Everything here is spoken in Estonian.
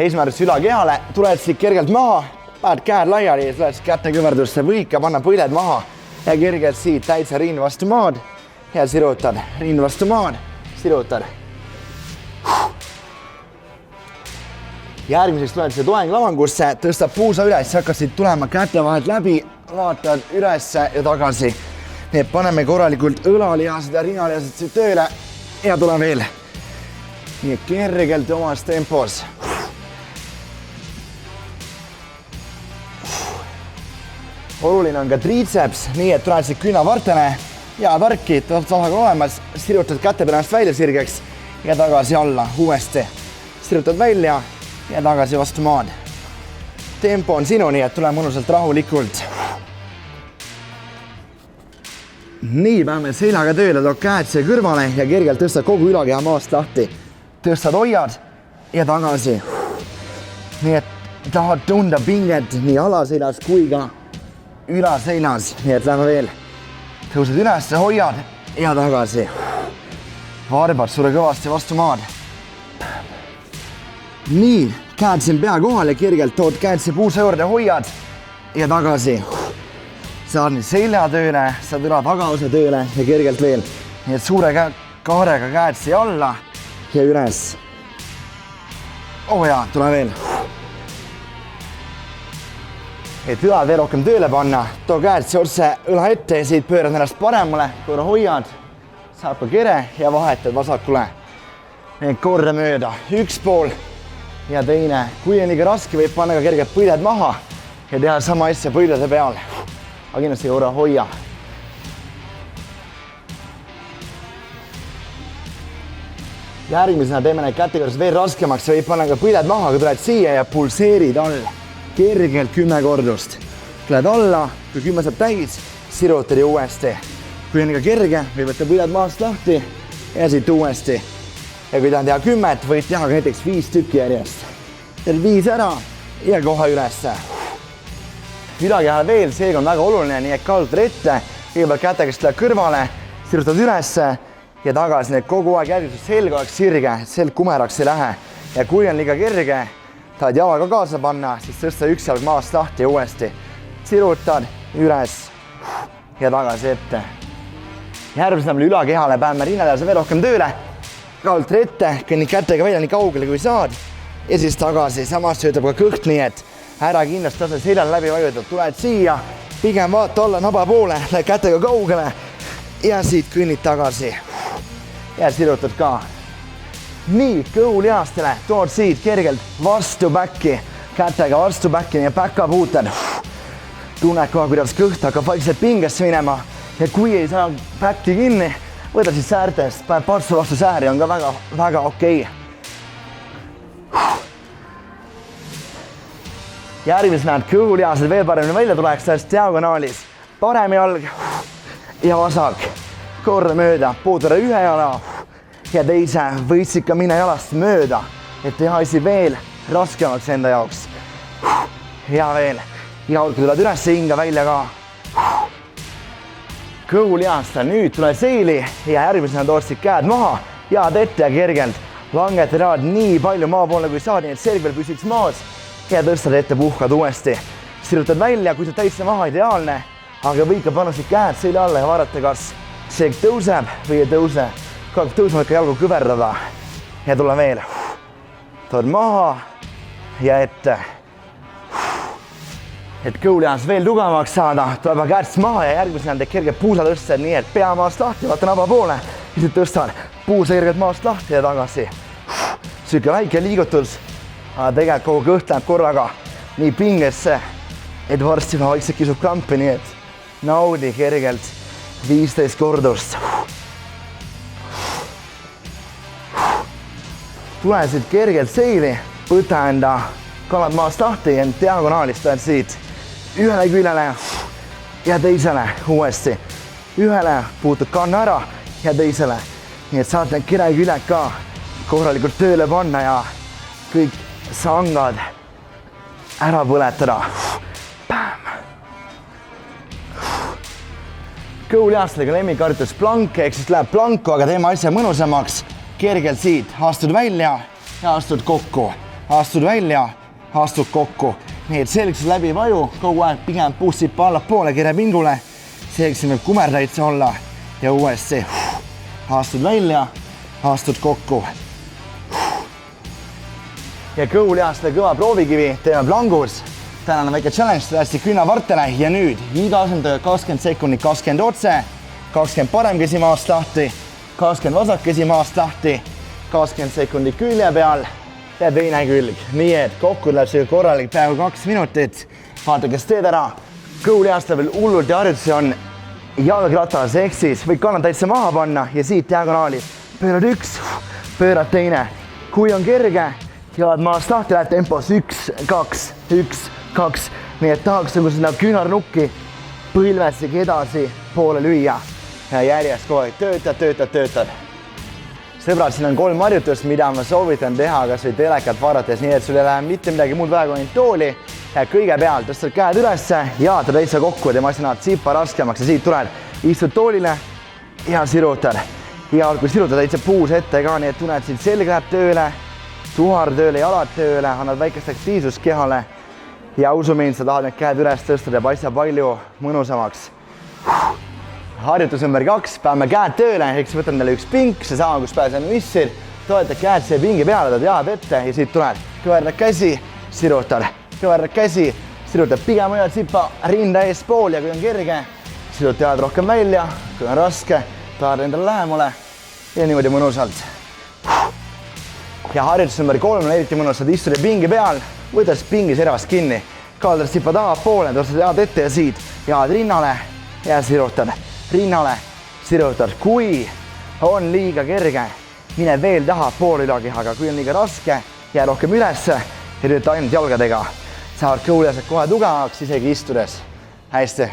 eesmärk ülakehale, tuled siit kergelt maha, paned käed laiali ja tuled käte kõverdusse või ikka panna põled maha ja kergelt siit täitsa rind vastu maad ja sirutad, rind vastu maad, sirutad. Järgmiseks tuled see toeng lavangusse, tõstad puusa üles, hakkasid tulema käte vahelt läbi, vaatad ülesse ja tagasi. Nii et paneme korralikult õlalihased ja rinnalihased siit tööle ja tule veel. Nii et kergelt omas tempos. Oluline on ka triitseps, nii et tuled siit künnavartene ja tarki, tasakaal olemas, sirutad käte peale ennast välja sirgeks ja tagasi alla uuesti. Sirutad välja ja tagasi vastu maad. Tempo on sinu, nii et tule mõnusalt rahulikult. Nii, peame seljaga tööle, tood käed siia kõrvale ja kergelt tõstad kogu ülakeha maast lahti. Tõstad, hoiad ja tagasi. Nii et tahad tunda pinget nii alaseljas kui ka ülaseljas. Nii et lähme veel. Tõused üles, hoiad ja tagasi. Varbad sulle kõvasti vastu maad. Nii, käed siin pea kohal ja kergelt tood käed siia puusa juurde, hoiad ja tagasi. Saad nüüd selja tööle, saad üla tagaosa tööle ja kergelt veel. Nii et suure kaarega käed siia alla ja üles. Ja, tule veel. Et üla veel rohkem tööle panna, too käed siia otse õla ette ja siit pöörad ennast paremale, korra hoiad, saab ka kere ja vahetad vasakule. Need korra mööda, üks pool ja teine. Kui on liiga raske, võib panna ka kergelt põled maha ja teha sama asja põlede peal. Aga kindlasti korra hoia. Järgmisena teeme need kätekorras veel raskemaks ja võib panna ka põled maha, kui tuled siia ja pulseerid all. Kergelt 10 kordust. Tuled alla, kui 10 saab täis, sirutad ja uuesti. Kui on ikka kerge, võib võtta põled maast lahti ja siit uuesti. Ja kui tahan teha 10, võid teha ka näiteks 5 tükki järjest. Teed 5 ära ja kohe ülesse. Ülakehale veel, seega on väga oluline, nii et kaldud ette, kõigepealt kätega tuleb kõrvale, sirutad ülesse ja tagasi, need kogu aeg järgmised selg oleks sirge, selg kumeraks ei lähe. Ja kui on liiga kerge, tahad jalaga kaasa panna, siis tõsta üks jalg maast lahti ja uuesti. Sirutad üles ja tagasi ette. Järgmisena meil ülakehale päevame rinnalihase veel rohkem tööle, kaldud ette, kõnnid kätega välja nii kaugele kui saad ja siis tagasi, samas töötab ka kõht, nii et ära kindlasti tase seljal läbi vajutada, tuled siia, pigem vaata alla naba poole, lähed kätega kaugele ja siit kõnnid tagasi ja sirutad ka. Nii, kõhulihastele tood siit kergelt vastu backi, kätega vastu backi ja backa puutad. Tunned kohe, kuidas kõht hakkab vaikselt pingesse minema ja kui ei saa backi kinni, võta siis säärtest, paned patsu vastu sääri, on ka väga okei. Järgmises näed kõhulihased veel paremini välja tuleks sellest diagonaalis. Parem jalg ja vasak. Korra mööda, puutuda ühe jala ja teise võitsid ka minna jalast mööda, et teha asi veel raskemaks enda jaoks. Ja veel. Jalg tuled üles, hinga välja ka. Kõhulihastel, nüüd tule seili ja järgmisena tootsid käed maha, jaad ette ja kergelt. Langetad nii palju maa poole kui saad, nii et selg veel püsiks maas. Ja tõstad ette, puhkad uuesti. Sirutad välja, kui sa täitsa maha ideaalne, aga või ka panna siit käed selja alla ja vaadata, kas selg tõuseb või ei tõuse. Kui hakkab tõusma, võid ka jalgu kõverdada ja tule veel. Tood maha ja ette. Et kõhulihas veel tugevamaks saada, tuleb käest maha ja järgmisena teed kerged puusatõsted, nii et pea maast lahti, vaata naba poole ja siit tõstad puusa kergelt maast lahti ja tagasi. Süke väike liigutus. Aga tegelikult kogu kõht läheb korraga nii pingesse, et varsti vaikselt kisub krampi, nii et naudi kergelt 15 kordust. Tule siit kergelt seili, võta enda kalad maast lahti ja diagonaalist tuled siit ühele küljele ja teisele uuesti. Ühele puutud kanna ära ja teisele. Nii et saad need kireküljed ka korralikult tööle panna ja kõik sangad ära põletada. Kõhulihastega lemmikharjutus plank, ehk siis läheb planku, aga teeme asja mõnusamaks. Kergelt siit, astud välja ja astud kokku. astud välja, astud kokku. Nii et selgeks läbi vaju, kogu aeg pigem pussipa allapoole kirjapingule. Selgeks võib kumerdaitse olla ja uuesti astud välja, astud kokku. Ja kõhulihasele kõva proovikivi, teeme plangus. Tänane väike challenge, hästi künnavartele ja nüüd iga asendaja 20 sekundit, 20 otse, 20 parem käsi maast lahti, 20 vasak käsi maast lahti, 20 sekundit külje peal ja teine külg. Nii et kokku läheb see korralik peaaegu 2 minutit. Vaata, kes teed ära. Kõhulihastel veel hullult ja harjutusi on jalgratas, ehk siis võid kannad täitsa maha panna ja siit diagonaali. Pöörad üks, pöörad teine. Kui on kerge, jalad maast lahti, lähed tempos 1, 2, 1, 2. Nii et tahaks nagu seda küünarnukki põlvessegi edasi poole lüüa. Ja järjest kogu aeg töötad. Sõbrad, siin on 3 harjutust, mida ma soovitan teha kas või telekat vaadates, nii et sul ei lähe mitte midagi muud vaja kui tooli. Ja kõigepealt tõstad käed ülesse, jaatad täitsa kokku, teeme asja näed tsipa raskemaks ja siit tuled. Istud toolile ja sirutad. Ja kui sirutad täitsa puus ette ka, nii et tunned siit selg läheb tööle, tuhar tööle, jalad tööle, annad väikest aktiivsust kehale. Ja usu mind, sa tahad need käed üles tõsta, teeb asja palju mõnusamaks. Harjutus number 2, peame käed tööle, eks võtan teile üks pink, seesama, kus pääseme missir, toetad käed see pingi peale, tahad jalad ette ja siit tuled. Kõverdad käsi, sirutad, kõverdad käsi, sirutad pigem hoiad sipa rinda eespool ja kui on kerge, sirutad jalad rohkem välja, kui on raske, tahad endale lähemale ja niimoodi mõnusalt. Ja harjutus number 3 on eriti mõnus, saad istuda pingi peal, võtad pingi servast kinni, kaldad sipa taha poole, tõstad jalad ette ja siit, jalad rinnale ja sirutad. Rinnale sirutad. Kui on liiga kerge, mine veel taha poole ülakehaga. Kui on liiga raske, jää rohkem ülesse ja tööta ainult jalgadega. Saavad kõhulihased kohe tugevamaks, isegi istudes. Hästi.